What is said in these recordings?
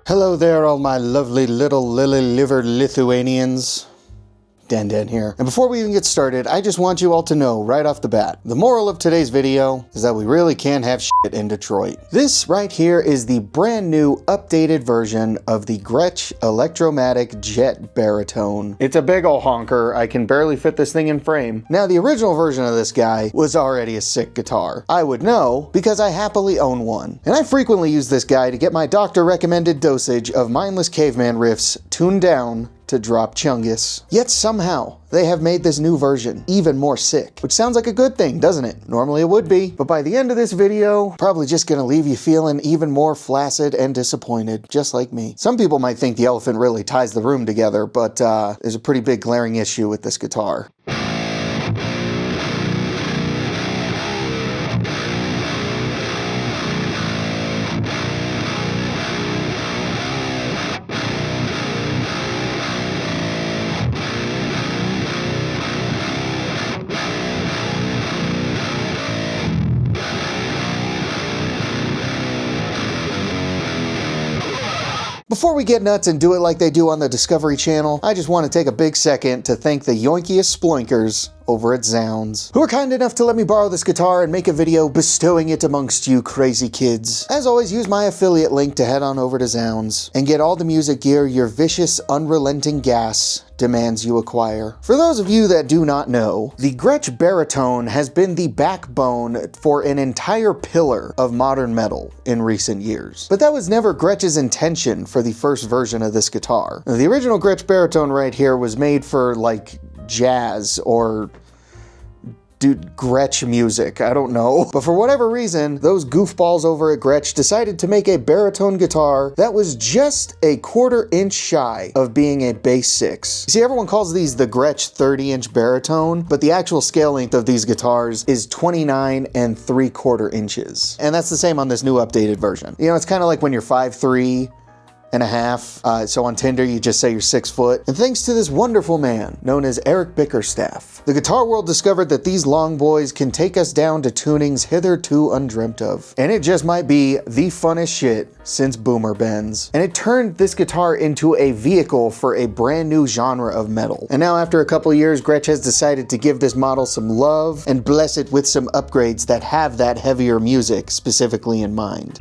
Hello there, all my lovely little lily-livered Lithuanians. Dan here. And before we even get started, I just want you all to know right off the bat, the moral of today's video is that we really can't have shit in Detroit. This right here is the brand new updated version of the Gretsch Electromatic Jet Baritone. It's a big ol' honker. I can barely fit this thing in frame. Now, the original version of this guy was already a sick guitar. I would know because I happily own one. And I frequently use this guy to get my doctor recommended dosage of mindless caveman riffs tuned down to drop chungus. Yet somehow, they have made this new version even more sick, which sounds like a good thing, doesn't it? Normally it would be, but by the end of this video, probably just gonna leave you feeling even more flaccid and disappointed, just like me. Some people might think the elephant really ties the room together, but there's a pretty big glaring issue with this guitar. Before we get nuts and do it like they do on the Discovery Channel, I just want to take a big second to thank the yoinkiest sploinkers over at Zounds, who are kind enough to let me borrow this guitar and make a video bestowing it amongst you crazy kids. As always, use my affiliate link to head on over to Zounds and get all the music gear your vicious, unrelenting gas demands you acquire. For those of you that do not know, the Gretsch Baritone has been the backbone for an entire pillar of modern metal in recent years. But that was never Gretsch's intention for the first version of this guitar. Now, the original Gretsch Baritone right here was made for like jazz or Gretsch music, I don't know. But for whatever reason, those goofballs over at Gretsch decided to make a baritone guitar that was just a 1/4 inch shy of being a bass 6. You see, everyone calls these the Gretsch 30-inch baritone, but the actual scale length of these guitars is 29 3/4 inches. And that's the same on this new updated version. You know, it's kind of like when you're 5'3" and a half. So on Tinder, you just say you're 6 foot. And thanks to this wonderful man known as Eric Bickerstaff, the guitar world discovered that these long boys can take us down to tunings hitherto undreamt of. And it just might be the funnest shit since Boomer Bends. And it turned this guitar into a vehicle for a brand new genre of metal. And now after a couple years, Gretsch has decided to give this model some love and bless it with some upgrades that have that heavier music specifically in mind.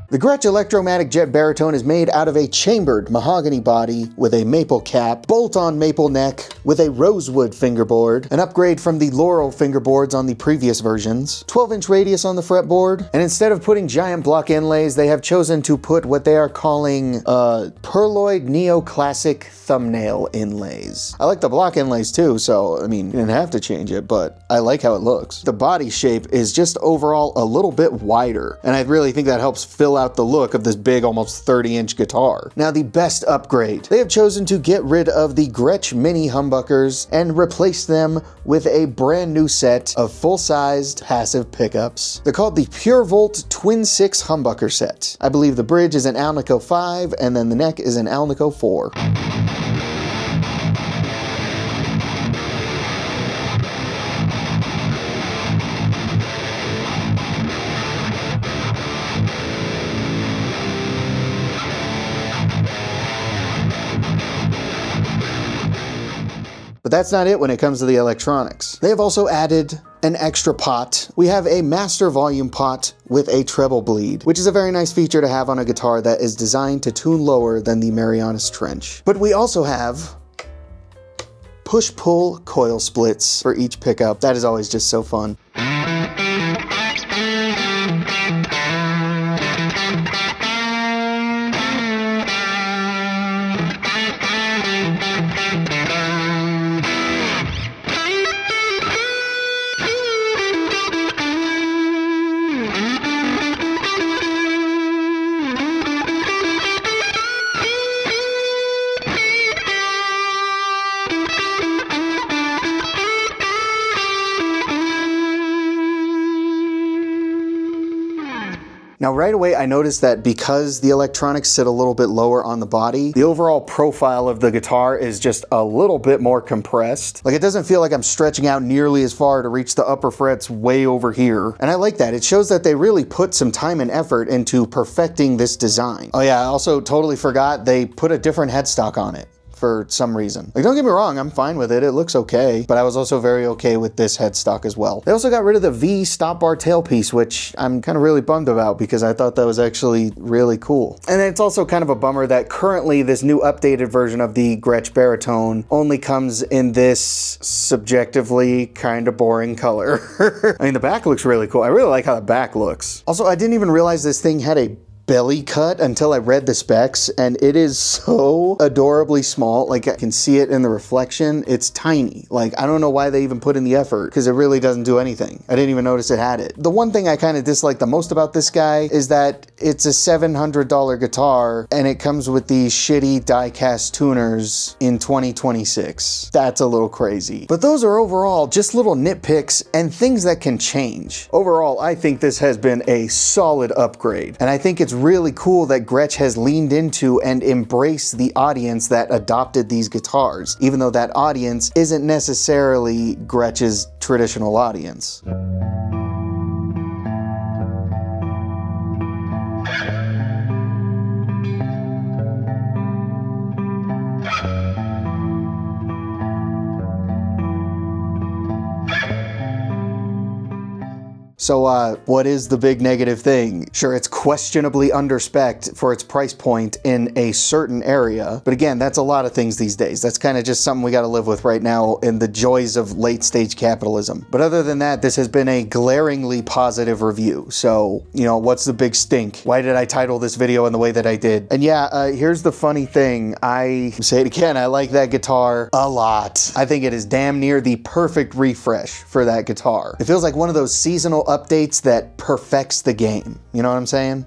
The Gretsch Electromatic Jet Baritone is made out of a chambered mahogany body with a maple cap, bolt-on maple neck with a rosewood fingerboard, an upgrade from the laurel fingerboards on the previous versions, 12-inch radius on the fretboard, and instead of putting giant block inlays, they have chosen to put what they are calling perloid neoclassic thumbnail inlays. I like the block inlays too, so I mean, you didn't have to change it, but I like how it looks. The body shape is just overall a little bit wider, and I really think that helps fill out the look of this big, almost 30-inch guitar. Now, the best upgrade. They have chosen to get rid of the Gretsch mini humbuckers and replace them with a brand new set of full-sized passive pickups. They're called the Pure Volt Twin 6 humbucker set. I believe the bridge is an Alnico 5 and then the neck is an Alnico 4. But that's not it when it comes to the electronics. They have also added an extra pot. We have a master volume pot with a treble bleed, which is a very nice feature to have on a guitar that is designed to tune lower than the Marianas Trench. But we also have push-pull coil splits for each pickup. That is always just so fun. Now right away I noticed that because the electronics sit a little bit lower on the body, the overall profile of the guitar is just a little bit more compressed. Like, it doesn't feel like I'm stretching out nearly as far to reach the upper frets way over here. And I like that. It shows that they really put some time and effort into perfecting this design. Oh yeah, I also totally forgot they put a different headstock on it for some reason. Like, don't get me wrong, I'm fine with it. It looks okay, but I was also very okay with this headstock as well. They also got rid of the V stop bar tailpiece, which I'm kind of really bummed about because I thought that was actually really cool. And it's also kind of a bummer that currently this new updated version of the Gretsch Baritone only comes in this subjectively kind of boring color. I mean, the back looks really cool. I really like how the back looks. Also, I didn't even realize this thing had a belly cut until I read the specs, and it is so adorably small. Like, I can see it in the reflection. It's tiny. Like, I don't know why they even put in the effort because it really doesn't do anything. I didn't even notice it had it. The one thing I kind of dislike the most about this guy is that it's a $700 guitar and it comes with these shitty die-cast tuners in 2026. That's a little crazy. But those are overall just little nitpicks and things that can change. Overall, I think this has been a solid upgrade, and I think it's really cool that Gretsch has leaned into and embraced the audience that adopted these guitars, even though that audience isn't necessarily Gretsch's traditional audience. So what is the big negative thing? Sure, it's questionably underspec'd for its price point in a certain area, but again, that's a lot of things these days. That's kind of just something we got to live with right now in the joys of late stage capitalism. But other than that, this has been a glaringly positive review. So, you know, what's the big stink? Why did I title this video in the way that I did? And yeah, here's the funny thing. I say it again, I like that guitar a lot. I think it is damn near the perfect refresh for that guitar. It feels like one of those seasonal updates that perfects the game. You know what I'm saying?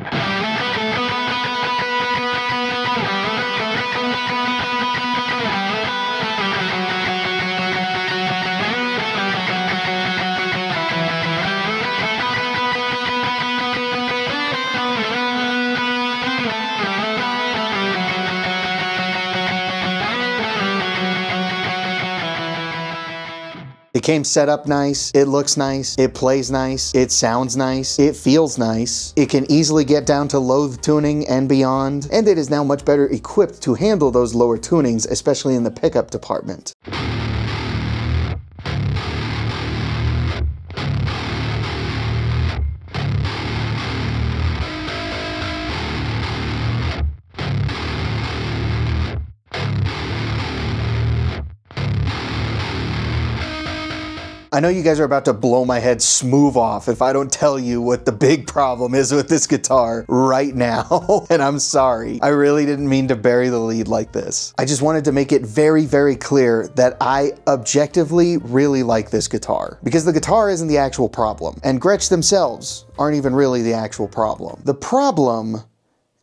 It came set up nice, it looks nice, it plays nice, it sounds nice, it feels nice, it can easily get down to low tuning and beyond, and it is now much better equipped to handle those lower tunings, especially in the pickup department. I know you guys are about to blow my head smooth off if I don't tell you what the big problem is with this guitar right now, and I'm sorry. I really didn't mean to bury the lead like this. I just wanted to make it very, very clear that I objectively really like this guitar, because the guitar isn't the actual problem, and Gretsch themselves aren't even really the actual problem. The problem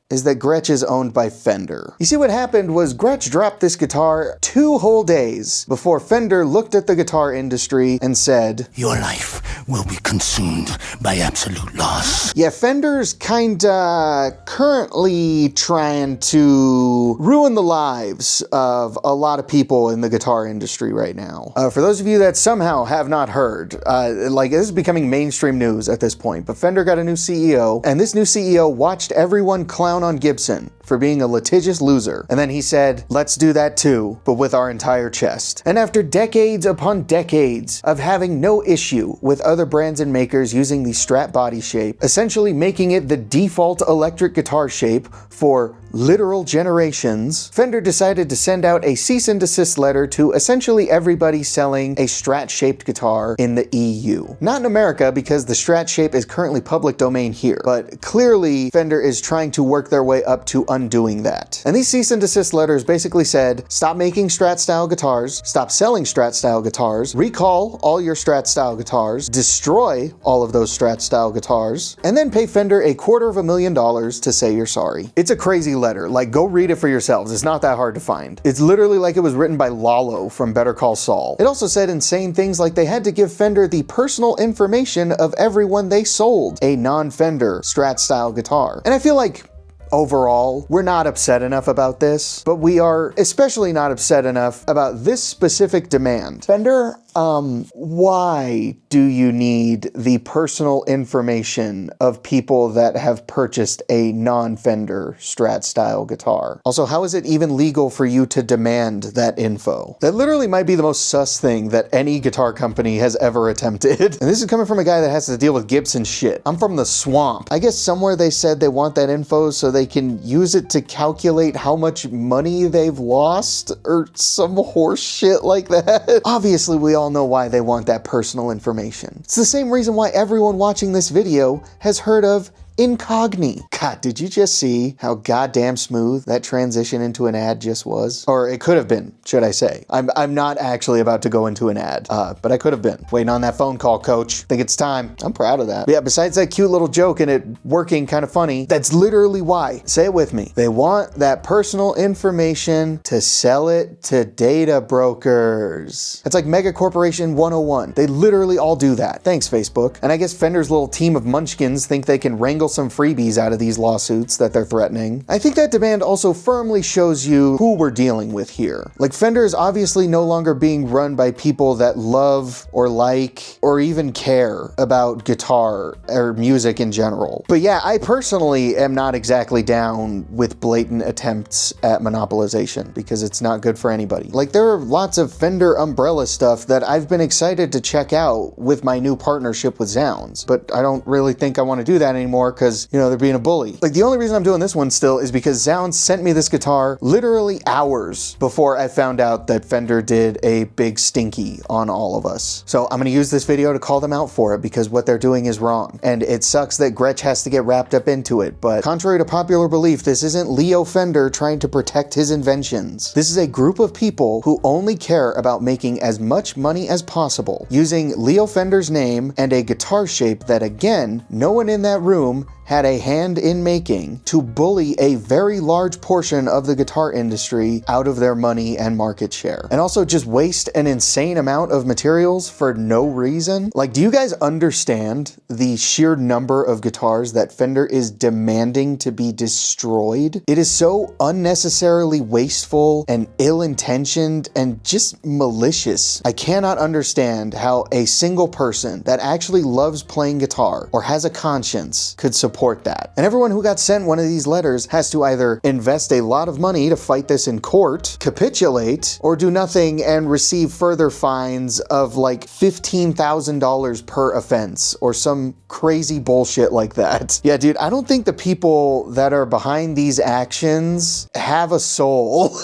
is that Gretsch is owned by Fender. You see, what happened was Gretsch dropped this guitar 2 whole days before Fender looked at the guitar industry and said, "Your life will be consumed by absolute loss." Yeah, Fender's kinda currently trying to ruin the lives of a lot of people in the guitar industry right now. For those of you that somehow have not heard, like, this is becoming mainstream news at this point, but Fender got a new CEO, and this new CEO watched everyone clown on Gibson for being a litigious loser. And then he said, let's do that too, but with our entire chest. And after decades upon decades of having no issue with other brands and makers using the Strat body shape, essentially making it the default electric guitar shape for literal generations, Fender decided to send out a cease and desist letter to essentially everybody selling a Strat-shaped guitar in the EU. Not in America, because the Strat shape is currently public domain here, but clearly Fender is trying to work their way up to undoing that. And these cease and desist letters basically said, stop making Strat style guitars, stop selling Strat style guitars, recall all your Strat style guitars, destroy all of those Strat style guitars, and then pay Fender $250,000 to say you're sorry. It's a crazy letter. Like, go read it for yourselves. It's not that hard to find. It's literally like it was written by Lalo from Better Call Saul. It also said insane things like they had to give Fender the personal information of everyone they sold a non-Fender Strat style guitar. And I feel like overall, we're not upset enough about this, but we are especially not upset enough about this specific demand. Fender, why do you need the personal information of people that have purchased a non-Fender Strat style guitar? Also, how is it even legal for you to demand that info? That literally might be the most sus thing that any guitar company has ever attempted. And this is coming from a guy that has to deal with Gibson shit. I'm from the swamp. I guess somewhere they said they want that info so they can use it to calculate how much money they've lost or some horse shit like that. Obviously, we all know why they want that personal information. It's the same reason why everyone watching this video has heard of Incogni. God, did you just see how goddamn smooth that transition into an ad just was? Or it could have been, should I say. I'm not actually about to go into an ad, but I could have been. Waiting on that phone call, coach. Think it's time. I'm proud of that. But yeah, besides that cute little joke and it working kind of funny, that's literally why. Say it with me. They want that personal information to sell it to data brokers. It's like Mega Corporation 101. They literally all do that. Thanks, Facebook. And I guess Fender's little team of munchkins think they can wrangle some freebies out of these lawsuits that they're threatening. I think that demand also firmly shows you who we're dealing with here. Like, Fender is obviously no longer being run by people that love or like or even care about guitar or music in general. But yeah, I personally am not exactly down with blatant attempts at monopolization because it's not good for anybody. Like, there are lots of Fender umbrella stuff that I've been excited to check out with my new partnership with Zounds, but I don't really think I want to do that anymore because, you know, they're being a bully. Like, the only reason I'm doing this one still is because Zounds sent me this guitar literally hours before I found out that Fender did a big stinky on all of us. So I'm going to use this video to call them out for it because what they're doing is wrong. And it sucks that Gretsch has to get wrapped up into it, but contrary to popular belief, this isn't Leo Fender trying to protect his inventions. This is a group of people who only care about making as much money as possible, using Leo Fender's name and a guitar shape that, again, no one in that room had a hand in making to bully a very large portion of the guitar industry out of their money and market share. And also just waste an insane amount of materials for no reason. Like, do you guys understand the sheer number of guitars that Fender is demanding to be destroyed? It is so unnecessarily wasteful and ill-intentioned and just malicious. I cannot understand how a single person that actually loves playing guitar or has a conscience could support that. And everyone who got sent one of these letters has to either invest a lot of money to fight this in court, capitulate, or do nothing and receive further fines of like $15,000 per offense or some crazy bullshit like that. Yeah, dude, I don't think the people that are behind these actions have a soul.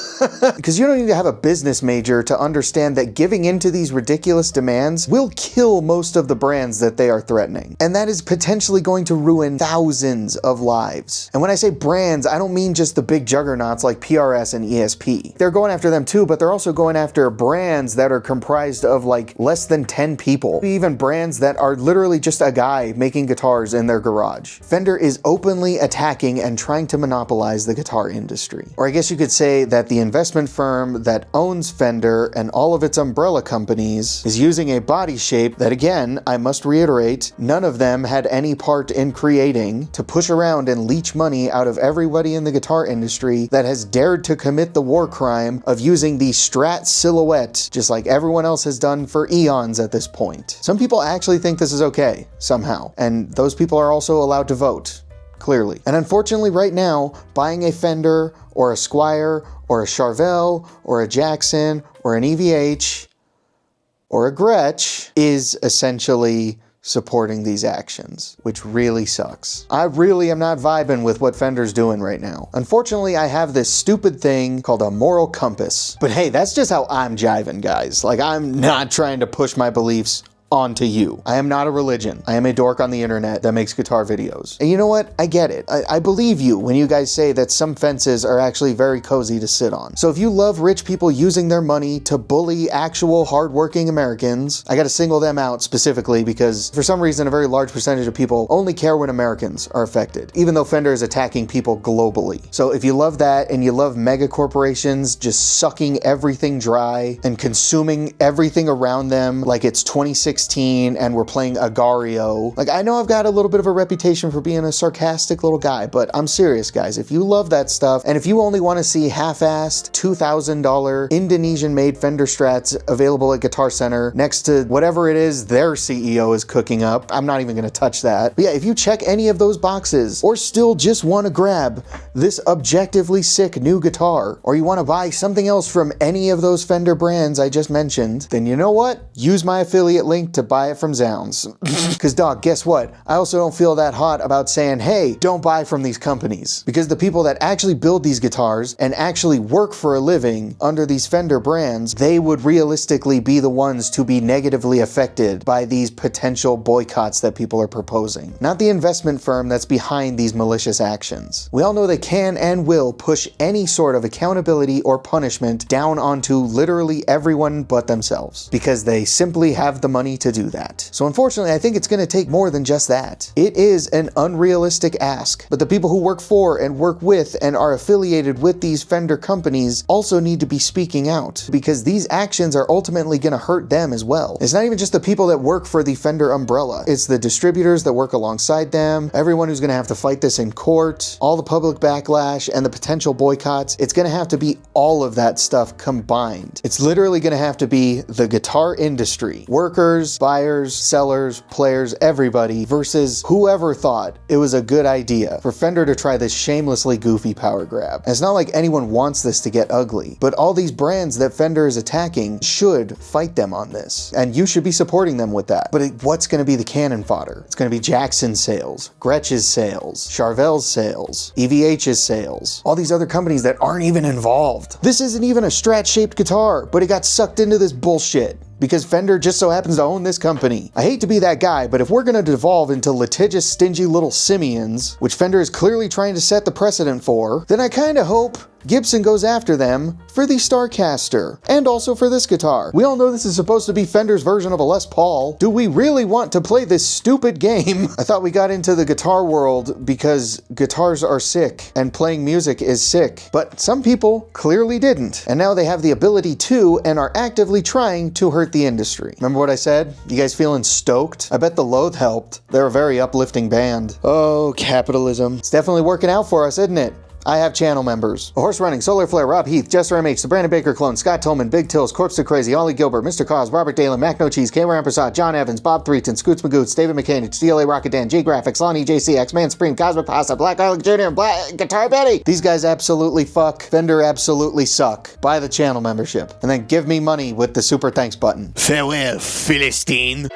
Because you don't need to have a business major to understand that giving into these ridiculous demands will kill most of the brands that they are threatening. And that is potentially going to ruin thousands of lives. And when I say brands, I don't mean just the big juggernauts like PRS and ESP. They're going after them too, but they're also going after brands that are comprised of like less than 10 people. Even brands that are literally just a guy making guitars in their garage. Fender is openly attacking and trying to monopolize the guitar industry. Or I guess you could say that the investment firm that owns Fender and all of its umbrella companies is using a body shape that, again, I must reiterate, none of them had any part in creating to push around and leech money out of everybody in the guitar industry that has dared to commit the war crime of using the Strat silhouette just like everyone else has done for eons at this point. Some people actually think this is okay, somehow, and those people are also allowed to vote, clearly. And unfortunately right now, buying a Fender or a Squier or a Charvel or a Jackson or an EVH or a Gretsch is essentially supporting these actions, which really sucks. I really am not vibing with what Fender's doing right now. Unfortunately, I have this stupid thing called a moral compass. But hey, that's just how I'm jiving, guys. Like, I'm not trying to push my beliefs onto you. I am not a religion. I am a dork on the internet that makes guitar videos. And you know what? I get it. I believe you when you guys say that some fences are actually very cozy to sit on. So if you love rich people using their money to bully actual hardworking Americans, I gotta single them out specifically because for some reason a very large percentage of people only care when Americans are affected, even though Fender is attacking people globally. So if you love that and you love mega corporations just sucking everything dry and consuming everything around them like it's 2016 and we're playing Agario, like I know I've got a little bit of a reputation for being a sarcastic little guy, but I'm serious, guys. If you love that stuff and if you only want to see half-assed $2,000 Indonesian-made Fender Strats available at Guitar Center next to whatever it is their CEO is cooking up, I'm not even going to touch that. But yeah, if you check any of those boxes or still just want to grab this objectively sick new guitar, or you want to buy something else from any of those Fender brands I just mentioned, then you know what? Use my affiliate link to buy it from Zounds. Because dog, guess what? I also don't feel that hot about saying, hey, don't buy from these companies. Because the people that actually build these guitars and actually work for a living under these Fender brands, they would realistically be the ones to be negatively affected by these potential boycotts that people are proposing. Not the investment firm that's behind these malicious actions. We all know they can and will push any sort of accountability or punishment down onto literally everyone but themselves, because they simply have the money to do that. So unfortunately, I think it's going to take more than just that. It is an unrealistic ask, but the people who work for and work with and are affiliated with these Fender companies also need to be speaking out, because these actions are ultimately going to hurt them as well. It's not even just the people that work for the Fender umbrella. It's the distributors that work alongside them, everyone who's going to have to fight this in court, all the public backlash and the potential boycotts. It's going to have to be all of that stuff combined. It's literally going to have to be the guitar industry, workers, buyers, sellers, players, everybody, versus whoever thought it was a good idea for Fender to try this shamelessly goofy power grab. And it's not like anyone wants this to get ugly, but all these brands that Fender is attacking should fight them on this, and you should be supporting them with that. But what's going to be the cannon fodder? It's going to be Jackson's sales, Gretsch's sales, Charvel's sales, EVH's sales, all these other companies that aren't even involved. This isn't even a Strat-shaped guitar, but it got sucked into this bullshit because Fender just so happens to own this company. I hate to be that guy, but if we're gonna devolve into litigious, stingy little simians, which Fender is clearly trying to set the precedent for, then I kinda hope Gibson goes after them for the Starcaster, and also for this guitar. We all know this is supposed to be Fender's version of a Les Paul. Do we really want to play this stupid game? I thought we got into the guitar world because guitars are sick and playing music is sick, but some people clearly didn't, and now they have the ability to and are actively trying to hurt the industry. Remember what I said? You guys feeling stoked? I bet the Loathe helped. They're a very uplifting band. Oh, capitalism. It's definitely working out for us, isn't it? I have channel members: Horse Running, Solar Flare, Rob Heath, Jester MH, the Brandon Baker Clone, Scott Tolman, Big Tills, Corpse to Crazy, Ollie Gilbert, Mr. Cause, Robert Dalen, Mac No Cheese, Cameron Prasad, John Evans, Bob Threaton, Scoots Magoots, David McCain, DLA Rocket Dan, G Graphics, Lonnie JCX, Man Supreme, Cosmic Pasta, Black Island Jr., and Black Guitar Betty. These guys absolutely fuck. Fender absolutely suck. Buy the channel membership, and then give me money with the super thanks button. Farewell, Philistine.